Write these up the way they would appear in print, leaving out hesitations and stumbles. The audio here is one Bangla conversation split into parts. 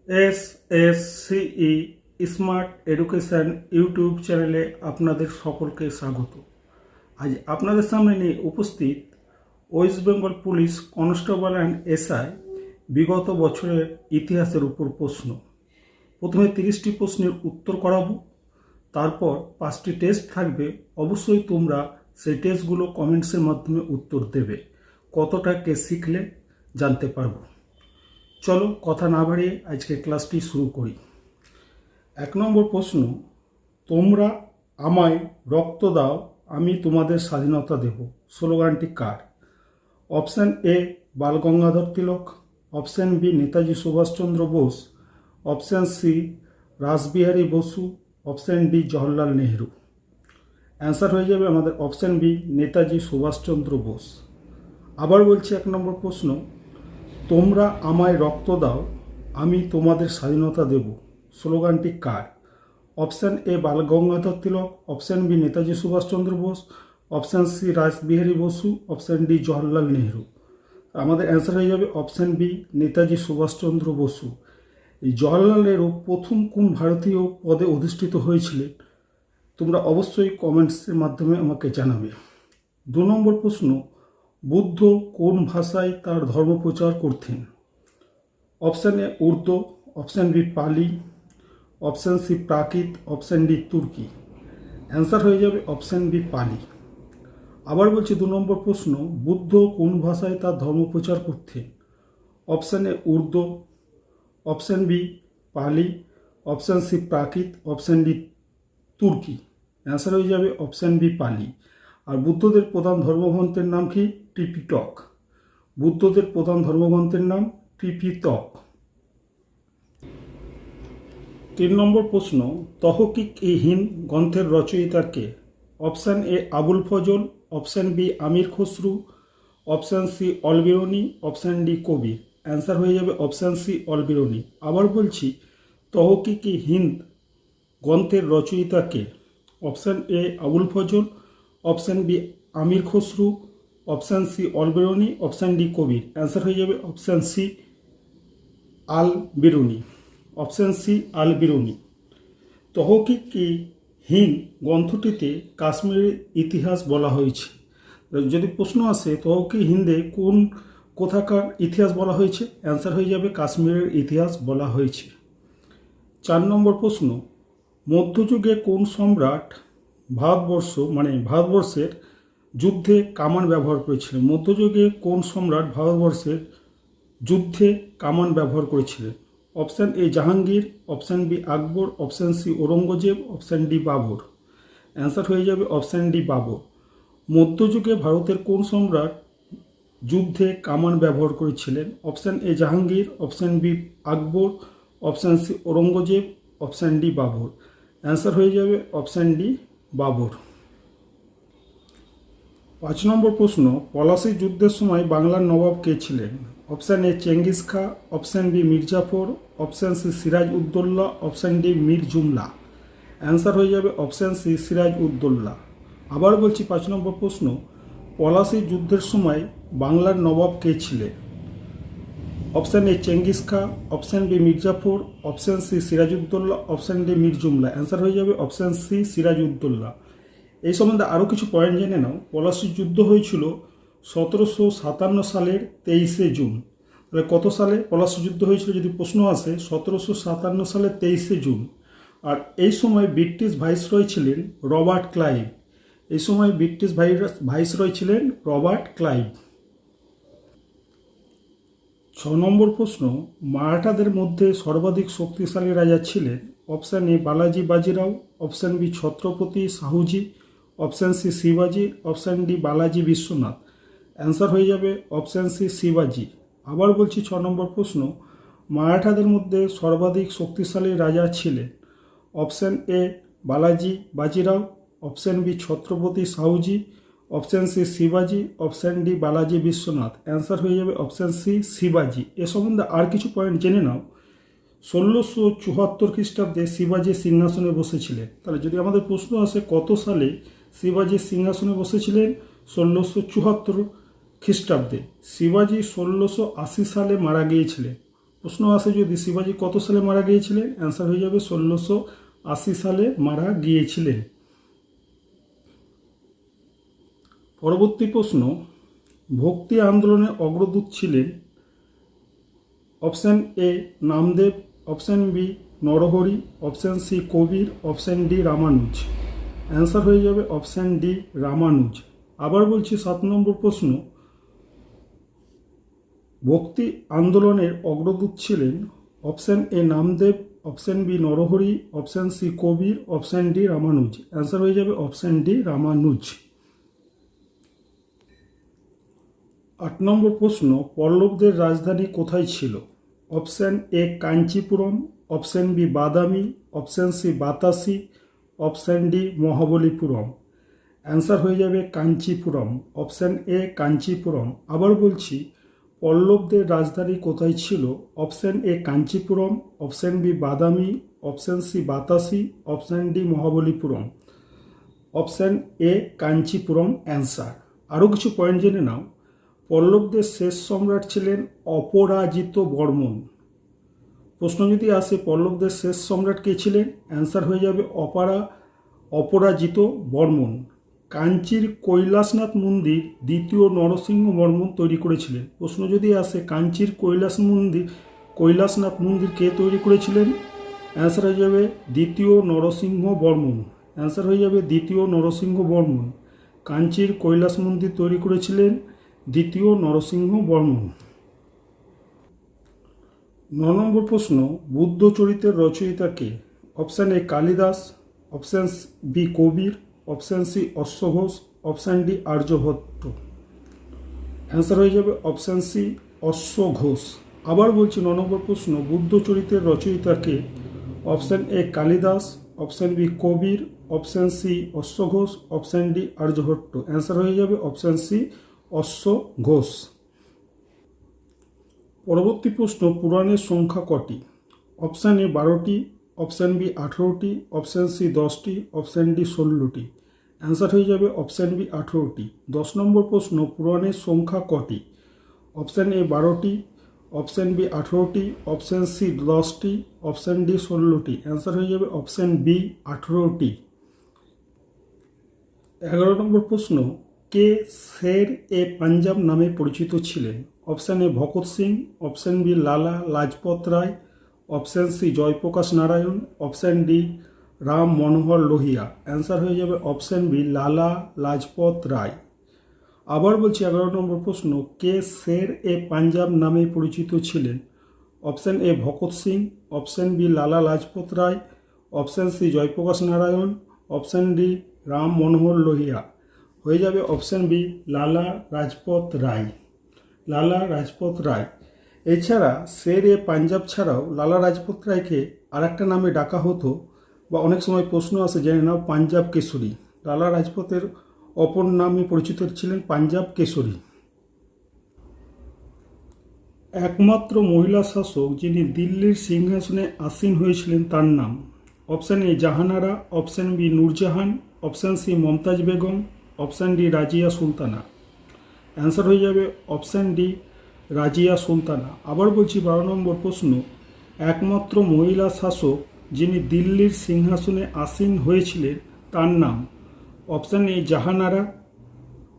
SSCE স্মার্ট এডুকেশন ইউটিউব চ্যানেলে আপনাদের সকলকে স্বাগত। আজ আপনাদের সামনে নিয়ে উপস্থিত West Bengal police constable and SI বিগত বছরের ইতিহাসের উপর প্রশ্ন। প্রথমে 30টি প্রশ্নের উত্তর করাবো, তারপর 5টি টেস্ট থাকবে। অবশ্যই তোমরা সেই টেস্টগুলো কমেন্টসের মাধ্যমে উত্তর দেবে। কতটা কে শিখলে জানতে পারবো। চলো কথা না বাড়িয়ে আজকে ক্লাসটি শুরু করি। 1 নম্বর প্রশ্ন, তোমরা আমায় রক্ত দাও, আমি তোমাদের স্বাধীনতা দেব স্লোগানটি কার? Option A Bal Gangadhar Tilak, option B Netaji Subhash Chandra Bose, option C Rash Behari Basu, option D Jawaharlal Nehru. Answer হয়ে যাবে আমাদের অপশান বি নেতাজি সুভাষচন্দ্র বোস। আবার বলছি 1 নম্বর প্রশ্ন, তোমরা আমায় রক্ত দাও, আমি তোমাদের স্বাধীনতা দেব স্লোগানটি কার? Option A Bal Gangadhar Tilak, option B Netaji Subhash Chandra Bose, option C Rash Behari Basu, option D Jawaharlal Nehru. আমাদের অ্যান্সার হয়ে যাবে অপশান বি নেতাজি সুভাষচন্দ্র বসু। এই জওহরলাল নেহরু প্রথম কোন ভারতীয় পদে অধিষ্ঠিত হয়েছিলেন? তোমরা অবশ্যই কমেন্টসের মাধ্যমে আমাকে জানাবে। 2 নম্বর প্রশ্ন, বুদ্ধ কোন ভাষায় তার ধর্ম প্রচার করতেন? Option A Urdu, option B Pali, option C Prakrit, option D তুর্কি। অ্যান্সার হয়ে যাবে অপশান বি পালি। আবার বলছি 2 নম্বর প্রশ্ন, বুদ্ধ কোন ভাষায় তার ধর্ম প্রচার করতেন? Option A Urdu, option B Pali, option C Prakrit, option D তুর্কি। অ্যান্সার হয়ে যাবে অপশান বি পালি। আর বুদ্ধদের প্রধান ধর্মগ্রন্থের নাম কি? ত্রিপিটক। বুদ্ধদের প্রধান ধর্মগ্রন্থের নাম ত্রিপিটক। 3 নম্বর প্রশ্ন, তহকিক-ই-হিন্দ গ্রন্থের রচয়িতা কে? Option A Abul Fazl, option B Amir Khusrau, option C Alberuni, option D Kabir. Answer হয়ে যাবে অপশান সি অলবিরুনি। আবার বলছি তহকিক-ই-হিন্দ গ্রন্থের রচয়িতা কে? Option A Abul Fazl, option B Amir Khusrau, option C Alberuni, option D Kabir. Answer হয়ে যাবে option C Al Biruni. Option C Al Biruni. Tahqiq i Hind গ্রন্থটিতে কাশ্মীরের ইতিহাস বলা হয়েছে। যদি প্রশ্ন আসে তহকিক-ই-হিন্দে কোন কোথাকার ইতিহাস বলা হয়েছে? অ্যান্সার হয়ে যাবে কাশ্মীরের ইতিহাস বলা হয়েছে। 4 নম্বর প্রশ্ন, মধ্যযুগে কোন সম্রাট ভারতবর্ষের যুদ্ধে কামান ব্যবহার করেছিলেন? মধ্যযুগে কোন সম্রাট ভারতবর্ষের যুদ্ধে কামান ব্যবহার করেছিলেন? Option A Jahangir, option B Akbar, option C Aurangzeb, option D Babur. Answer হয়ে যাবে অপশান ডি বাবর। মধ্যযুগে ভারতের কোন সম্রাট যুদ্ধে কামান ব্যবহার করেছিলেন? Option A Jahangir, option B Akbar, option C Aurangzeb, option D Babur. Answer হয়ে যাবে অপশান ডি বাবর। 5 নম্বর প্রশ্ন, পলাশী যুদ্ধের সময় বাংলার নবাব কে ছিলেন? Option A Genghis Khan, option B Mir Jafar, option C Siraj Uddaula, option D Mir Jumla. Answer হয়ে যাবে অপশান সি সিরাজ উদ্দৌলা। আবার বলছি 5 নম্বর প্রশ্ন, পলাশী যুদ্ধের সময় বাংলার নবাব কে ছিলেন? Option A Genghis Khan, option B Mir Jafar, option C Siraj Uddaula, option D Mir Jumla. Answer হয়ে যাবে অপশান সি সিরাজ উদ্দৌলা। এই সম্বন্ধে আরও কিছু পয়েন্ট জেনে নাও। পলাশী যুদ্ধ হয়েছিল 1757 সালের 23শে জুন। তাহলে কত সালে পলাশী যুদ্ধ হয়েছিল যদি প্রশ্ন আসে? 1757 সালের 23শে জুন। আর এই সময় ব্রিটিশ ভাইসরয় ছিলেন রবার্ট ক্লাইভ। এই সময় ব্রিটিশ ভাইসরয় ছিলেন রবার্ট ক্লাইভ। 6 নম্বর প্রশ্ন, মারাঠাদের মধ্যে সর্বাধিক শক্তিশালী রাজা ছিলেন? Option A Balaji Bajirao, option B Chhatrapati Sahuji, option C শিবাজি, option D Balaji Vishwanath. Answer হয়ে যাবে অপশান সি শিবাজি। আবার বলছি 6 নম্বর প্রশ্ন, মারাঠাদের মধ্যে সর্বাধিক শক্তিশালী রাজা ছিলেন? Option A Balaji Bajirao, option B Chhatrapati Sahuji, option C শিবাজি, option D Balaji Vishwanath. Answer হয়ে যাবে অপশান সি শিবাজি। এ সম্বন্ধে আর কিছু পয়েন্ট জেনে নাও। 1674 খ্রিস্টাব্দে শিবাজি সিংহাসনে বসেছিলেন। তাহলে যদি আমাদের প্রশ্ন আসে কত সালে শিবাজি সিংহাসনে বসেছিলেন? 1674 খ্রিস্টাব্দে। শিবাজি 1680 সালে মারা গিয়েছিলেন। প্রশ্ন আসে যদি শিবাজি কত সালে মারা গিয়েছিলেন, অ্যান্সার হয়ে যাবে 1680 সালে মারা গিয়েছিলেন। পরবর্তী প্রশ্ন, ভক্তি আন্দোলনের অগ্রদূত ছিলেন option A Namdev, option B Narahari, option C Kabir, option D Ramanuja. Answer হয়ে যাবে অপশান ডি রামানুজ। আবার বলছি 7 নম্বর প্রশ্ন, ভক্তি আন্দোলনের অগ্রদূত ছিলেন option A Namdev, option B Narahari, option C Kabir, option D Ramanuja. Answer হয়ে যাবে অপশান ডি রামানুজ। 8 নম্বর প্রশ্ন, পল্লবদের রাজধানী কোথায় ছিল? Option A Kanchipuram, option B Badami, option C Batasi, option D Mahabalipuram. Answer হয়ে যাবে কাঞ্চিপুরম, অপশান এ কাঞ্চিপুরম। আবার বলছি, পল্লবদের রাজধানী কোথায় ছিল? Option A Kanchipuram, option B Badami, option C Batasi, option D Mahabalipuram. Option A Kanchipuram answer. আরও কিছু পয়েন্ট জেনে নাও। পল্লবদের শেষ সম্রাট ছিলেন অপরাজিত বর্মন। প্রশ্ন যদি আসে পল্লবদের শেষ সম্রাট কে ছিলেন, অ্যান্সার হয়ে যাবে অপরাজিত বর্মন। কাঞ্চির কৈলাসনাথ মন্দির দ্বিতীয় নরসিংহ বর্মন তৈরি করেছিলেন। প্রশ্ন যদি আসে কাঞ্চির কৈলাসনাথ মন্দির কে তৈরি করেছিলেন, অ্যান্সার হয়ে যাবে দ্বিতীয় নরসিংহ বর্মন। অ্যান্সার হয়ে যাবে দ্বিতীয় নরসিংহ বর্মন। কাঞ্চির কৈলাস মন্দির তৈরি করেছিলেন দ্বিতীয় নরসিংহ বর্মন। 9 নম্বর প্রশ্ন, বুদ্ধ চরিত্রের রচয়িতা কে? Option A Kalidas, option B Kabir, option C অশ্বঘোষ, অপশান ডি আর্যভট্ট। অ্যান্সার হয়ে যাবে অপশান সি অশ্বঘোষ। আবার বলছি 9 নম্বর প্রশ্ন, বুদ্ধ চরিত্রের রচয়িতা কে? Option A Kalidas, option B Kabir, option C অশ্বঘোষ, অপশান ডি আর্যভট্ট। অ্যান্সার হয়ে যাবে অপশান সি অশ্বঘোষ। পরবর্তী প্রশ্ন, পুরাণের সংখ্যা কটি? অপশান এ 12টি, অপশান বি 18টি, অপশান সি 10টি, অপশান ডি 16টি। অ্যান্সার হয়ে যাবে অপশান বি 18টি। 10 নম্বর প্রশ্ন, পুরাণের সংখ্যা কটি? অপশান এ 12টি, অপশান বি 18টি, অপশান সি 10টি, অপশান ডি 16টি। অ্যান্সার হয়ে যাবে অপশান বি 18টি। 11 নম্বর প্রশ্ন, কে শের এ পাঞ্জাব নামে পরিচিত ছিলেন? Option A Bhagat Singh, option B Lala Lajpat Rai, option C Jayaprakash Narayan, option D Ram Manohar Lohia. Answer হয়ে যাবে অপশান বি লালা লাজপত রায়। আবার বলছি 11 নম্বর প্রশ্ন, কে শের এ পাঞ্জাব নামে পরিচিত ছিলেন? Option A Bhagat Singh, option B Lala Lajpat Rai, option C Jayaprakash Narayan, option D Ram Manohar Lohia. হয়ে যাবে অপশান বি লালা লাজপত রায়। লালা লাজপত রায়। এছাড়া শের এ পাঞ্জাব ছাড়াও লালা লাজপত রায়কে আর একটা নামে ডাকা হতো, বা অনেক সময় প্রশ্ন আসে জেনে নাও পাঞ্জাব কেশরী। লালা লাজপতের অপর নামে পরিচিত ছিলেন পাঞ্জাব কেশরী। একমাত্র মহিলা শাসক যিনি দিল্লির সিংহাসনে আসীন হয়েছিলেন তার নাম? Option A Jahanara, option B Nur Jahan, option C Mumtaz Begum, option D Razia Sultana. Answer হয়ে যাবে অপশান ডি রাজিয়া সুলতানা। আবার বলছি 12 নম্বর প্রশ্ন, একমাত্র মহিলা শাসক যিনি দিল্লির সিংহাসনে আসীন হয়েছিলেন তার নাম? Option A Jahanara,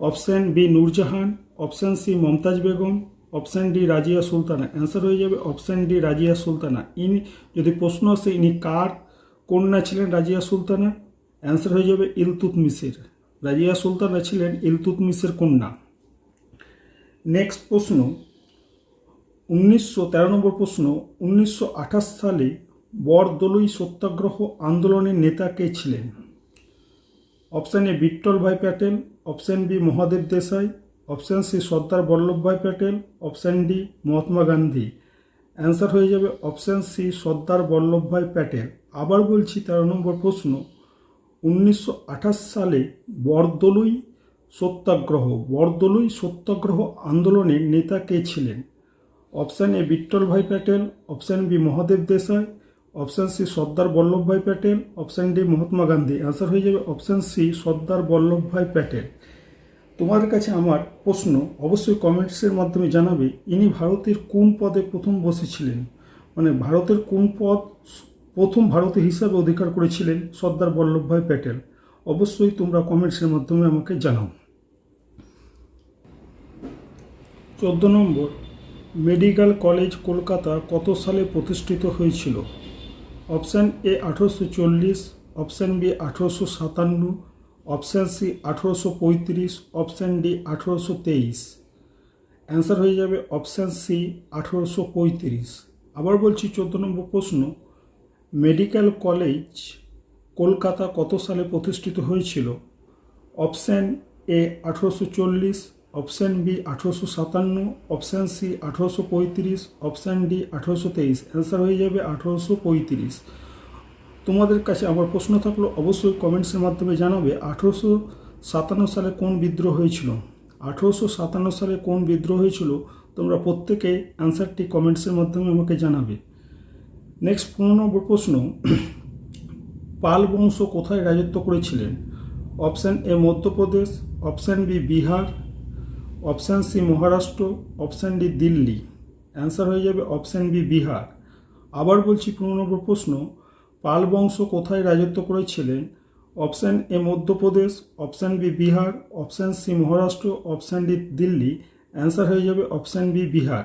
option B Nur Jahan, option C Mumtaz Begum, option D Razia Sultana. Answer হয়ে যাবে অপশান ডি রাজিয়া সুলতানা। ইনি যদি প্রশ্ন আসে ইনি কার কন্যা ছিলেন রাজিয়া সুলতানা? অ্যান্সার হয়ে যাবে ইলতুৎমিশের। রাজিয়া সুলতানা ছিলেন ইলতুৎমিশের কন্যা। নেক্সট প্রশ্ন, 13 নম্বর প্রশ্ন, 1928 সালে বরদলুই সত্যাগ্রহ আন্দোলনের নেতা কে ছিলেন? Option A Vitthal Bhai Patel, option B Mahadev Desai, option C Sardar Vallabhbhai Patel, option D Mahatma Gandhi. Answer হয়ে যাবে অপশান সি সর্দার বল্লভভাই প্যাটেল। আবার বলছি 13 নম্বর প্রশ্ন, 1928 সালে বরদলুই সত্যাগ্রহ আন্দোলনের নেতা কে ছিলেন? Option A Vitthal Bhai Patel, option B Mahadev Desai, option C Sardar Vallabhbhai Patel, option D Mahatma Gandhi. Answer হয়ে যাবে অপশান সি সর্দার বল্লভভাই প্যাটেল। তোমাদের কাছে আমার প্রশ্ন, অবশ্যই কমেন্টসের মাধ্যমে জানাবে ইনি ভারতের কোন পদে প্রথম বসেছিলেন, মানে ভারতের কোন পদ প্রথম ভারতীয় হিসাবে অধিকার করেছিলেন সর্দার বল্লভভাই প্যাটেল। অবশ্যই তোমরা কমেন্টসের মাধ্যমে আমাকে জানাও। 14 নম্বর, মেডিকেল কলেজ কলকাতা কত সালে প্রতিষ্ঠিত হয়েছিল? Option A 1840, option B 1857, option C 1835, option D 1823। Answer হয়ে যাবে অপশান সি 1835। আবার বলছি 14 নম্বর প্রশ্ন, মেডিকেল কলেজ কলকাতা কত সালে প্রতিষ্ঠিত হয়েছিল? Option A 1840, option B 1857, option C 1835, option D 1823। Answer হয়ে যাবে 1835। তোমাদের কাছে আমার প্রশ্ন থাকলো, অবশ্যই কমেন্টসের মাধ্যমে জানাবে 1857 সালে কোন বিদ্রোহ হয়েছিল। 1857 সালে কোন বিদ্রোহ হয়েছিল তোমরা প্রত্যেকে অ্যান্সারটি কমেন্টসের মাধ্যমে আমাকে জানাবে। নেক্সট 15 নম্বর প্রশ্ন, পাল বংশ কোথায় রাজত্ব করেছিলেন? Option A Madhya Pradesh, option B Bihar, option C Maharashtra, option D Delhi. Answer হয়ে যাবে অপশান বি বিহার। আবার বলছি 15 নম্বর প্রশ্ন, পাল বংশ কোথায় রাজত্ব করেছিলেন? Option A Madhya Pradesh, option B Bihar, option C Maharashtra, option D Delhi. Answer হয়ে যাবে অপশান বি বিহার।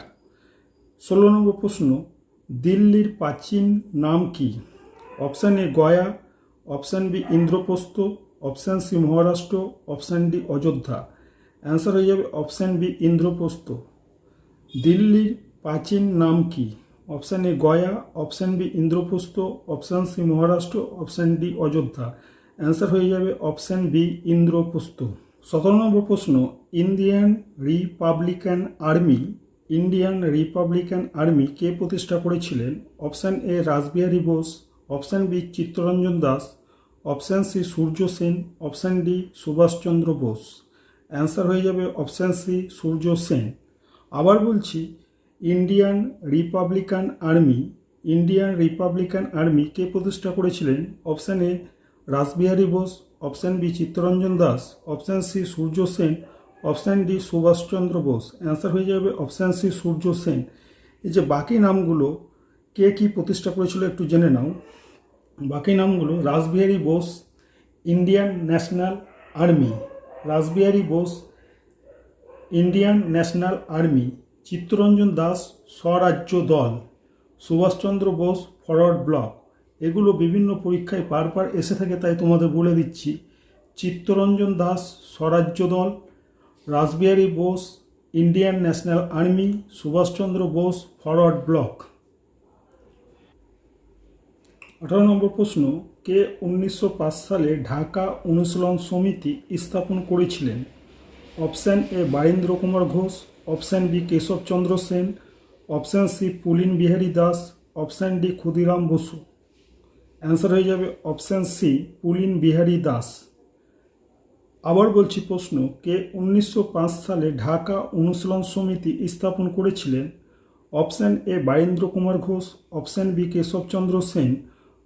16 নম্বর প্রশ্ন, দিল্লির প্রাচীন নাম কি? Option A Gaya, option B Indraprastha, option C Maharashtra, option D Ayodhya. Answer হয়ে যাবে অপশান বি ইন্দ্রপ্রস্থ। দিল্লির প্রাচীন নাম কি? Option A Gaya, option B Indraprastha, option C Maharashtra, option D Ayodhya. Answer হয়ে যাবে অপশান বি ইন্দ্রপ্রস্থ। 17 নম্বর প্রশ্ন, ইন্ডিয়ান রিপাবলিকান আর্মি কে প্রতিষ্ঠা করেছিলেন? Option A Rash Behari Bose, option B Chittaranjan Das, option C Surya Sen, option D Subhas Chandra Bose. Answer হয়ে যাবে অপশান সি সূর্য সেন। আবার বলছি, ইন্ডিয়ান রিপাবলিকান আর্মি কে প্রতিষ্ঠা করেছিলেন? Option A Rash Behari Bose, option B Chittaranjan Das, option C Surya Sen, option D Subhas Chandra Bose. Answer হয়ে যাবে অপশান সি সূর্য সেন। এই যে বাকি নামগুলো কে কি প্রতিষ্ঠা করেছিল একটু জেনে নাও। বাকি নামগুলো, Rash Behari Bose Indian National Army, Chittaranjan Das Swarajya দল, সুভাষচন্দ্র বোস ফরওয়ার্ড ব্লক। এগুলো বিভিন্ন পরীক্ষায় বারবার এসে থাকে, তাই তোমাদের বলে দিচ্ছি। Chittaranjan Das Swarajya Dal, Rash Behari Bose Indian National Army, Subhas Chandra Bose Forward Bloc. 18 number প্রশ্ন, কে 1905 সালে ঢাকা অনুশীলন সমিতি স্থাপন করেছিলেন? Option A Barindra Kumar Ghosh, option B Keshab Chandra Sen, option C Pulin Behari Das, option D Khudiram Basu. Answer হয়ে যাবে অপশান সি পুলিন বিহারী দাস। আবার বলছি প্রশ্ন, কে 1905 সালে ঢাকা অনুশীলন সমিতি স্থাপন করেছিলেন? Option A Barindra Kumar Ghosh, option B Keshab Chandra Sen,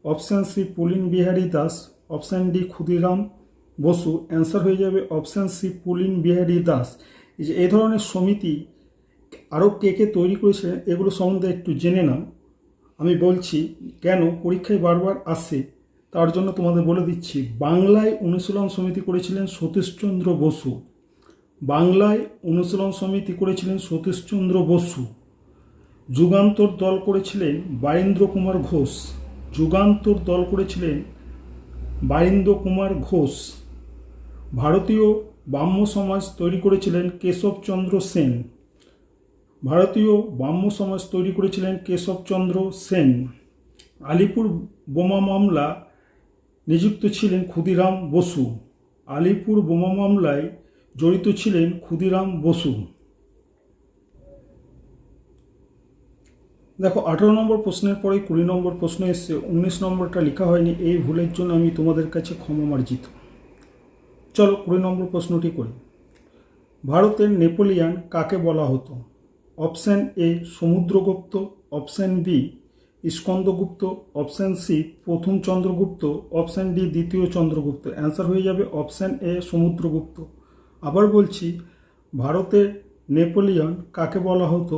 option C Pulin Behari Das, option D Khudiram Basu. Answer হয়ে যাবে অপশান সি পুলিন বিহারী দাস। এই ধরনের সমিতি আরও কে কে তৈরি করেছিলেন এগুলো সম্বন্ধে একটু জেনে নাও। আমি বলছি কেন পরীক্ষায় বারবার আসে, তার জন্য তোমাদের বলে দিচ্ছি। বাংলায় অনুশীলন সমিতি করেছিলেন সতীশচন্দ্র বসু। যুগান্তর দল করেছিলেন বারীন্দ্র কুমার ঘোষ। ভারতীয় ব্রাহ্ম সমাজ তৈরি করেছিলেন কেশবচন্দ্র সেন। আলিপুর বোমা মামলা নিযুক্ত ছিলেন ক্ষুদিরাম বসু। দেখো 18 নম্বর প্রশ্নের পরে 20 নম্বর প্রশ্ন এসছে, 19 নম্বরটা লেখা হয়নি, এই ভুলের জন্য আমি তোমাদের কাছে ক্ষমা মার্জিত। চলো 20 নম্বর প্রশ্নটি করি। ভারতের নেপোলিয়ান কাকে বলা হতো? Option A Samudragupta, option B Skandagupta, option C প্রথম চন্দ্রগুপ্ত, অপশান ডি দ্বিতীয় চন্দ্রগুপ্ত। অ্যান্সার হয়ে যাবে অপশান এ সমুদ্রগুপ্ত। আবার বলছি, ভারতের নেপোলিয়ন কাকে বলা হতো?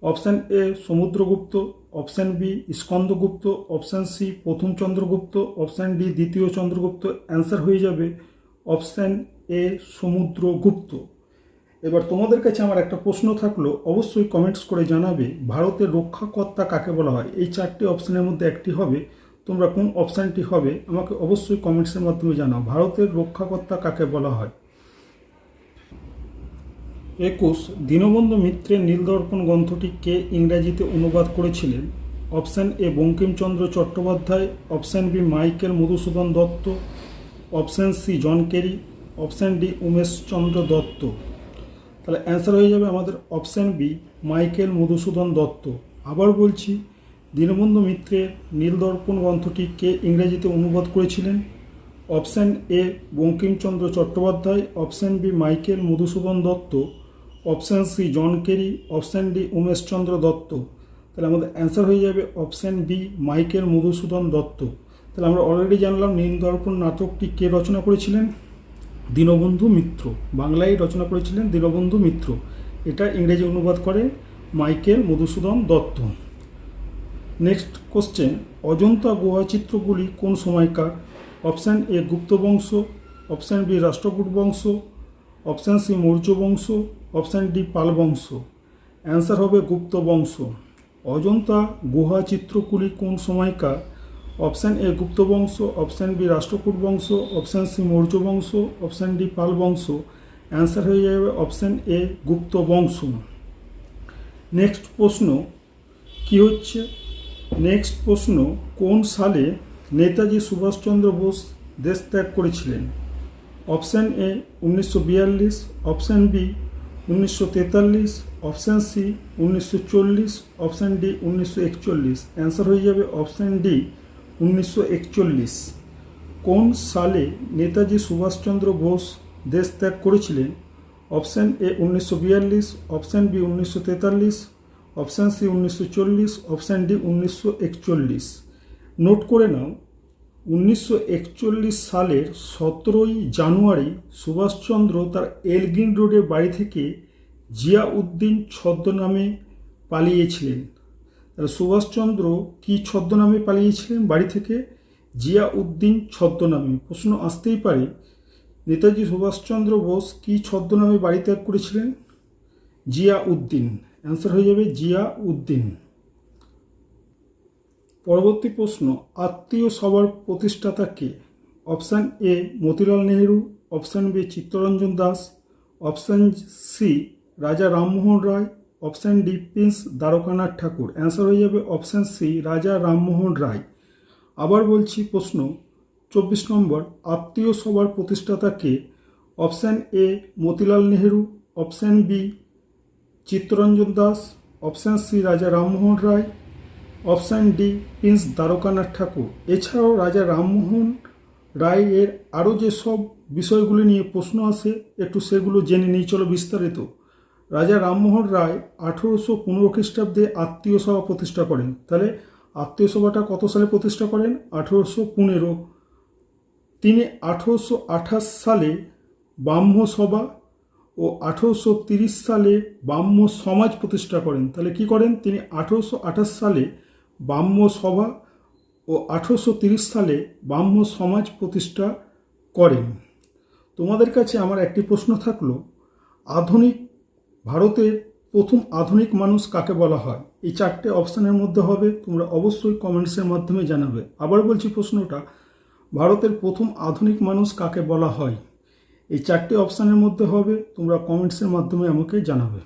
Option A Samudragupta, option B Skandagupta, option C প্রথম চন্দ্রগুপ্ত, অপশান ডি দ্বিতীয় চন্দ্রগুপ্ত। অ্যান্সার হয়ে যাবে অপশান এ সমুদ্রগুপ্ত। এবার তোমাদের কাছে আমার একটা প্রশ্ন থাকলো, অবশ্যই কমেন্টস করে জানাবে ভারতের রক্ষাকর্তা কাকে বলা হয়। এই চারটি অপশানের মধ্যে একটি হবে, তোমরা কোন অপশানটি হবে আমাকে অবশ্যই কমেন্টসের মাধ্যমে জানাও। ভারতের রক্ষাকর্তা কাকে বলা হয়? 21 দীনবন্ধু মিত্রের নীলদর্পণ গ্রন্থটি কে ইংরেজিতে অনুবাদ করেছিলেন? Option A Bankimchandra Chattopadhyay, option B Michael Madhusudan Dutt, option C John Carey, option D Umeshchandra Dutt. তাহলে অ্যান্সার হয়ে যাবে আমাদের option B Michael Madhusudan Dutt. আবার বলছি, দীনবন্ধু মিত্রের নীলদর্পণ গ্রন্থটি কে ইংরেজিতে অনুবাদ করেছিলেন? Option A Bankimchandra Chattopadhyay, option B Michael Madhusudan Dutt, option C John Carey, option D Umeshchandra Dutt. তাহলে আমাদের অ্যান্সার হয়ে যাবে option B Michael Madhusudan Dutt. তাহলে আমরা অলরেডি জানলাম নীলদর্পণ নাটকটি কে রচনা করেছিলেন? দীনবন্ধু মিত্র। বাংলায় রচনা করেছিলেন দীনবন্ধু মিত্র, এটা ইংরেজি অনুবাদ করে Michael Madhusudan Dutta. Next question, Ajanta গুহা চিত্রগুলি কোন সময়কার? অপশান এ গুপ্ত বংশ, অপশান বি রাষ্ট্রকূট বংশ, অপশান সি মৌর্য বংশ, অপশান ডি পাল বংশ। অ্যান্সার হবে গুপ্ত বংশ। অজন্তা গুহা চিত্রগুলি কোন সময়কার? অপশান এ গুপ্ত বংশ, অপশান বি রাষ্ট্রকূট বংশ, অপশান সি মৌর্য বংশ, অপশান ডি পাল বংশ। অ্যান্সার হয়ে যাবে অপশান এ গুপ্ত বংশ। নেক্সট প্রশ্ন কি হচ্ছে? নেক্সট প্রশ্ন, কোন সালে নেতাজি সুভাষচন্দ্র বোস দেশ ত্যাগ করেছিলেন? Option A 1942, option B 1943, option C 1940, option D 1941। Answer হয়ে যাবে অপশান ডি 1941। কোন সালে নেতাজি সুভাষচন্দ্র বোস দেশ ত্যাগ করেছিলেন? Option A 1942, option B 1943, option C 1940, option D 1941। Note করে নাও, 1941 সালের 17ই জানুয়ারি সুভাষচন্দ্র তার এলগিন রোডের বাড়ি থেকে জিয়াউদ্দিন ছদ্মনামে পালিয়েছিলেন। সুভাষচন্দ্র কি ছদ্মনামে পালিয়েছিলেন বাড়ি থেকে? জিয়াউদ্দিন ছদ্মনামে। প্রশ্ন আসতেই পারে, নেতাজি সুভাষচন্দ্র বোস কি ছদ্মনামে বাড়ি ত্যাগ করেছিলেন? জিয়াউদ্দিন। অ্যান্সার হয়ে যাবে জিয়াউদ্দিন। পরবর্তী প্রশ্ন, আত্মীয় সভার প্রতিষ্ঠাতা কে? Option A Motilal Nehru, option B Chittaranjan Das, option C Raja Rammohan Roy, option D prince Dwarkanath Thakur. Answer হয়ে যাবে অপশান সি রাজা রামমোহন রায়। আবার বলছি প্রশ্ন 24 নম্বর, আত্মীয় সভার প্রতিষ্ঠাতা কে? Option A Motilal Nehru, option B Chittaranjan Das, option C Raja Rammohan Roy, option D prince Dwarkanath Thakur. এছাড়াও রাজা রামমোহন রায়ের আরও যেসব বিষয়গুলি নিয়ে প্রশ্ন আসে একটু সেগুলো জেনে নিই চলো বিস্তারিত। রাজা রামমোহন রায় 1815 খ্রিস্টাব্দে আত্মীয় সভা প্রতিষ্ঠা করেন। তাহলে আত্মীয় সভাটা কত সালে প্রতিষ্ঠা করেন? 1815। তিনি 1828 সালে ব্রাহ্ম সভা ও 1830 সালে ব্রাহ্ম সমাজ প্রতিষ্ঠা করেন। তাহলে কি করেন তিনি? 1828 সালে ব্রাহ্ম সভা ও 1830 সালে ব্রাহ্ম সমাজ প্রতিষ্ঠা করেন। তোমাদের কাছে আমার একটি প্রশ্ন থাকলো, আধুনিক ভারতের প্রথম আধুনিক মানুষ কাকে বলা হয়? এই চারটে অপশানের মধ্যে হবে, তোমরা অবশ্যই কমেন্টসের মাধ্যমে জানাবে। আবার বলছি প্রশ্নটা, ভারতের প্রথম আধুনিক মানুষ কাকে বলা হয়? এই চারটে অপশানের মধ্যে হবে, তোমরা কমেন্টসের মাধ্যমে আমাকে জানাবে।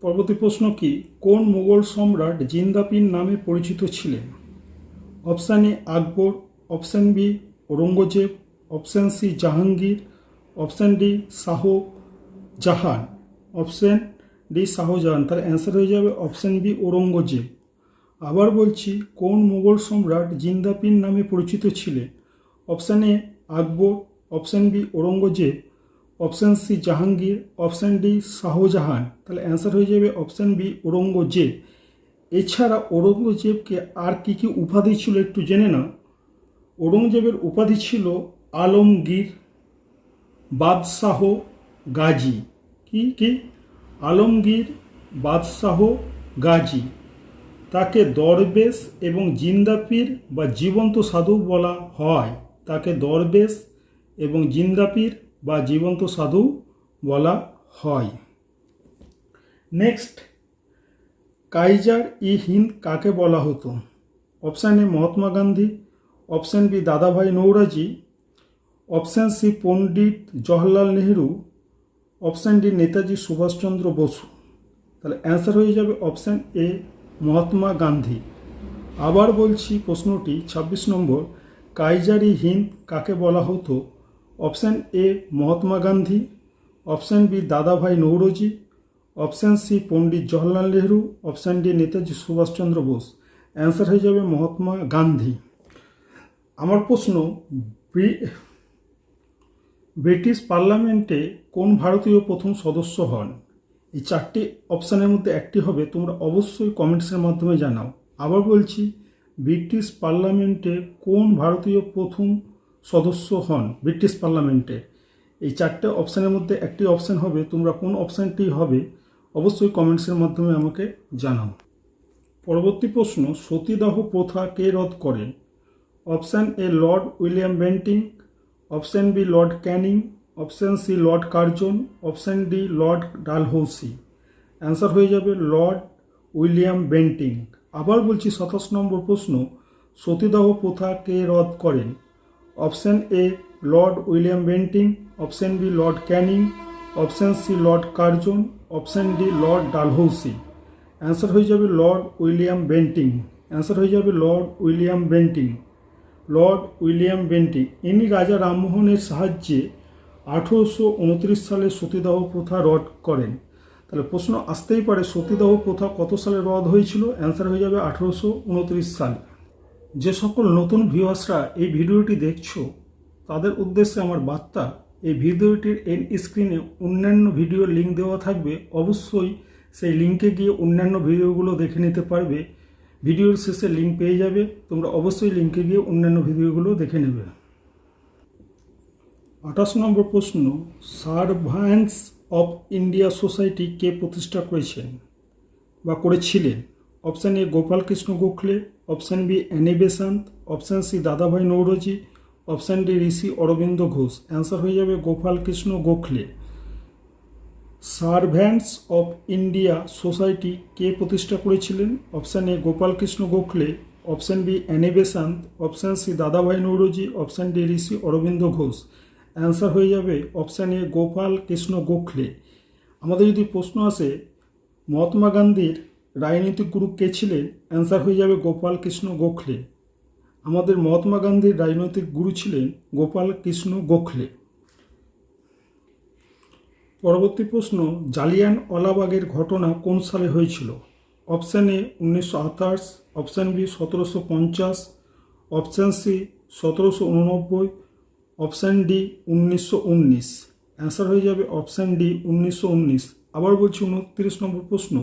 পরবর্তী প্রশ্ন কি, কোন মুঘল সম্রাট জিন্দাপিন নামে পরিচিত ছিলেন? Option A Akbar, option B Aurangzeb, option C Jahangir, option D Shahjahan, option D Shahjahan. তার অ্যান্সার হয়ে যাবে অপশান বি ঔরঙ্গজেব। আবার বলছি, কোন মুঘল সম্রাট জিন্দাপিন নামে পরিচিত ছিলেন? Option A Akbar, option B Aurangzeb, option C Jahangir, option D Shahjahan. তাহলে অ্যান্সার হয়ে যাবে অপশান বি ঔরঙ্গজেব। এছাড়া ঔরঙ্গজেবকে আর কি কি উপাধি ছিল একটু জেনে নাও। ঔরঙ্গজেবের উপাধি ছিল আলমগীর, বাদশাহ গাজী। কি আলমগীর বাদশাহ গাজী। তাকে দরবেশ এবং জিন্দা পীর বা জীবন্ত সাধু বলা হয়। তাকে দরবেশ এবং জিন্দা পীর বা জীবন্ত সাধু বলা হয়। নেক্সট, কাইজার ই হিন্দ কাকে বলা হতো? Option A Mahatma Gandhi, option B Dadabhai Naoroji, option C Pandit Jawaharlal Nehru, option D Netaji Subhash Chandra Basu. তাহলে অ্যান্সার হয়ে যাবে অপশান এ মহাত্মা গান্ধী। আবার বলছি প্রশ্নটি 26 নম্বর, কাইজার ই হিন্দ কাকে বলা হতো? Option A Mahatma Gandhi, option B Dadabhai Naoroji, option C Pandit Jawaharlal Nehru, option D Netaji Subhash Chandra Bose. Answer হয়ে যাবে মহাত্মা গান্ধী। আমার প্রশ্ন, ব্রিটিশ পার্লামেন্টে কোন ভারতীয় প্রথম সদস্য হন? এই 4টি অপশানের মধ্যে একটি হবে, তোমরা অবশ্যই কমেন্টসের মাধ্যমে জানাও। আবার বলছি, ব্রিটিশ পার্লামেন্টে কোন ভারতীয় প্রথম সদস্য হন ব্রিটিশ পার্লামেন্টে? এই 4টে অপশানের মধ্যে একটি অপশান হবে, তোমরা কোন অপশানটি হবে অবশ্যই কমেন্টসের মাধ্যমে আমাকে জানাও। পরবর্তী প্রশ্ন, সতীদাহ প্রথা কে রদ করেন? Option A Lord William Bentinck, option B Lord Canning, option C Lord Curzon, option D Lord Dalhousie. Answer হয়ে যাবে লর্ড উইলিয়াম বেন্টিং। আবার বলছি 27 নম্বর প্রশ্ন, সতীদাহ প্রথা কে রদ করেন? Option A Lord William Bentinck, option B Lord Canning, option C Lord Curzon, option D Lord Dalhousie. Answer হয়ে যাবে লর্ড উইলিয়াম বেন্টিং। অ্যান্সার হয়ে যাবে Lord William Bentinck. Lord William Bentinck ইনি রাজা রামমোহনের সাহায্যে 1829 সালে সতীদাহ প্রথা রদ করেন। তাহলে প্রশ্ন আসতেই পারে, সতীদাহ প্রথা কত সালে রদ হয়েছিল? অ্যান্সার হয়ে যাবে 1829 সাল। যে সকল নতুন ভিউয়ার্সরা এই ভিডিওটি দেখছো তাদের উদ্দেশ্যে আমার বার্তা, এই ভিডিওটির এন্ড স্ক্রিনে অন্যান্য ভিডিওর লিঙ্ক দেওয়া থাকবে, অবশ্যই সেই লিঙ্কে গিয়ে অন্যান্য ভিডিওগুলো দেখে নিতে পারবে। ভিডিওর শেষে লিঙ্ক পেয়ে যাবে, তোমরা অবশ্যই লিঙ্কে গিয়ে অন্যান্য ভিডিওগুলো দেখে নেবে। 28 নম্বর প্রশ্ন, সার্ভান্টস অফ ইন্ডিয়া সোসাইটি কে প্রতিষ্ঠা করেছেন বা করেছিলেন? Option A Gopal Krishna Gokhale, option B Annie Besant, option C Dadabhai Naoroji, option D Rishi Aurobindo Ghosh. Answer হয়ে যাবে Gopal Krishna Gokhale. Servants of India society কে প্রতিষ্ঠা করেছিলেন? Option A Gopal Krishna Gokhale, option B Annie Besant, option C Dadabhai Naoroji, option D Rishi Aurobindo Ghosh. Answer হয়ে যাবে অপশান এ গোপাল কৃষ্ণ গোখলে। আমাদের যদি প্রশ্ন আসে মহাত্মা গান্ধীর রাজনৈতিক গুরু কে ছিলেন? অ্যান্সার হয়ে যাবে গোপাল কৃষ্ণ গোখলে। আমাদের মহাত্মা গান্ধীর রাজনৈতিক গুরু ছিলেন গোপাল কৃষ্ণ গোখলে। পরবর্তী প্রশ্ন, জালিয়ানওয়ালাবাগের ঘটনা কোন সালে হয়েছিল? Option A 1928, option B 1750, option C 1789, option D 1919। Answer হয়ে যাবে অপশান ডি 1919। আবার বলছি 29 নম্বর প্রশ্ন,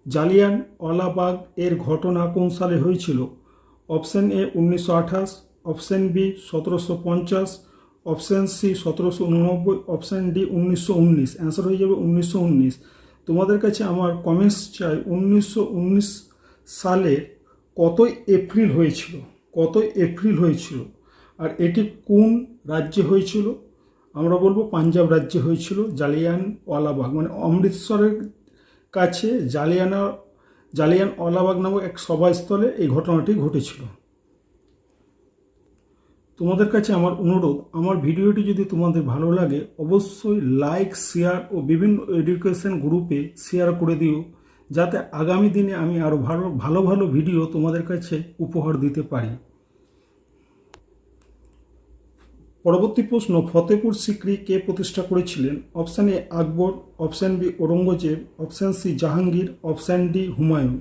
জালিয়ানওয়ালাবাগ এর ঘটনা কোন সালে হয়েছিল? Option A 1928, option B 1750, option C 1789, option D 1919। Answer হয়ে যাবে 1919। তোমাদের কাছে আমার কমেন্টস চাই, 1919 সালের কতই এপ্রিল হয়েছিল? কতই এপ্রিল হয়েছিল? আর এটি কোন রাজ্যে হয়েছিল? আমরা বলবো পাঞ্জাব রাজ্যে হয়েছিল জালিয়ানওয়ালাবাগ, মানে অমৃতসরের কাছে জালিয়ানওয়ালাবাগ নামক এক সভাস্থলে এই ঘটনাটি ঘটেছিল। তোমাদের কাছে আমার অনুরোধ, আমার ভিডিওটি যদি তোমাদের ভালো লাগে অবশ্যই লাইক, শেয়ার ও বিভিন্ন এডুকেশন গ্রুপে শেয়ার করে দিও, যাতে আগামী দিনে আমি আরও ভালো ভালো ভিডিও তোমাদের কাছে উপহার দিতে পারি। পরবর্তী প্রশ্ন, ফতেপুর সিক্রি কে প্রতিষ্ঠা করেছিলেন? Option A Akbar, option B Aurangzeb, option C Jahangir, option D Humayun.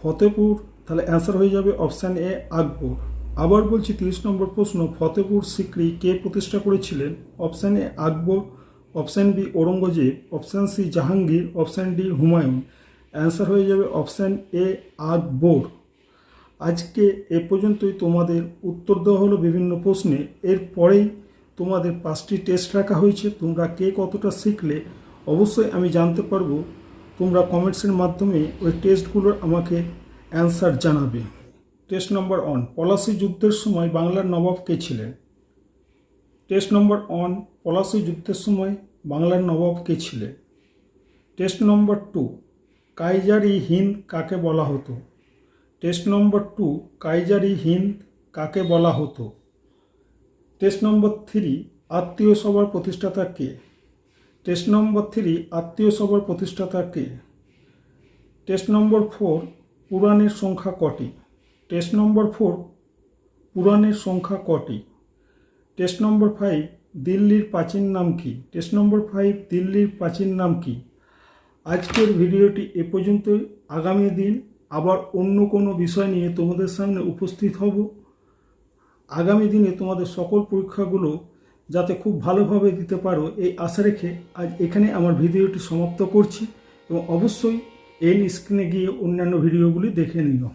Fatehpur, তাহলে অ্যান্সার হয়ে যাবে অপশান এ আকবর। আবার বলছি 30 নম্বর প্রশ্ন, ফতেপুর সিক্রি কে প্রতিষ্ঠা করেছিলেন? Option A Akbar, option B Aurangzeb, option C Jahangir, option D Humayun. Answer হয়ে যাবে অপশান এ আকবর। আজকে এ পর্যন্তই তোমাদের উত্তর দেওয়া হলো বিভিন্ন প্রশ্নে। এরপরেই তোমাদের 5টি টেস্ট রাখা হয়েছে। তোমরা কে কতটা শিখলে অবশ্যই আমি জানতে পারবো। তোমরা কমেন্টসের মাধ্যমে ওই টেস্টগুলোর আমাকে অ্যান্সার জানাবে। টেস্ট নম্বর 1, পলাশী যুদ্ধের সময় বাংলার নবাব কে ছিলেন? টেস্ট নম্বর 1, পলাশী যুদ্ধের সময় বাংলার নবাব কে ছিলেন? টেস্ট নম্বর 2, কাইজার-ই-হিন্দ কাকে বলা হতো? টেস্ট নম্বর 2, কাইজার-ই-হিন্দ কাকে বলা হতো? টেস্ট নম্বর 3, আত্মীয় সভার প্রতিষ্ঠাতা কে? টেস্ট নম্বর 3, আত্মীয় সভার প্রতিষ্ঠাতা কে? টেস্ট নম্বর 4, পুরাণের সংখ্যা কটি? টেস্ট নম্বর 4, পুরাণের সংখ্যা কটি? টেস্ট নম্বর 5, দিল্লির প্রাচীন নাম কি? টেস্ট নম্বর 5, দিল্লির প্রাচীন নাম কি? আজকের ভিডিওটি এ পর্যন্তই। আগামী দিন আবার অন্য কোনো বিষয় নিয়ে তোমাদের সামনে উপস্থিত হব। আগামী দিনে তোমাদের সকল পরীক্ষাগুলো যাতে খুব ভালোভাবে দিতে পারো এই আশা রেখে আজ এখানে আমার ভিডিওটি সমাপ্ত করছি এবং অবশ্যই এন্ড স্ক্রিনে গিয়ে অন্যান্য ভিডিওগুলি দেখে নিও।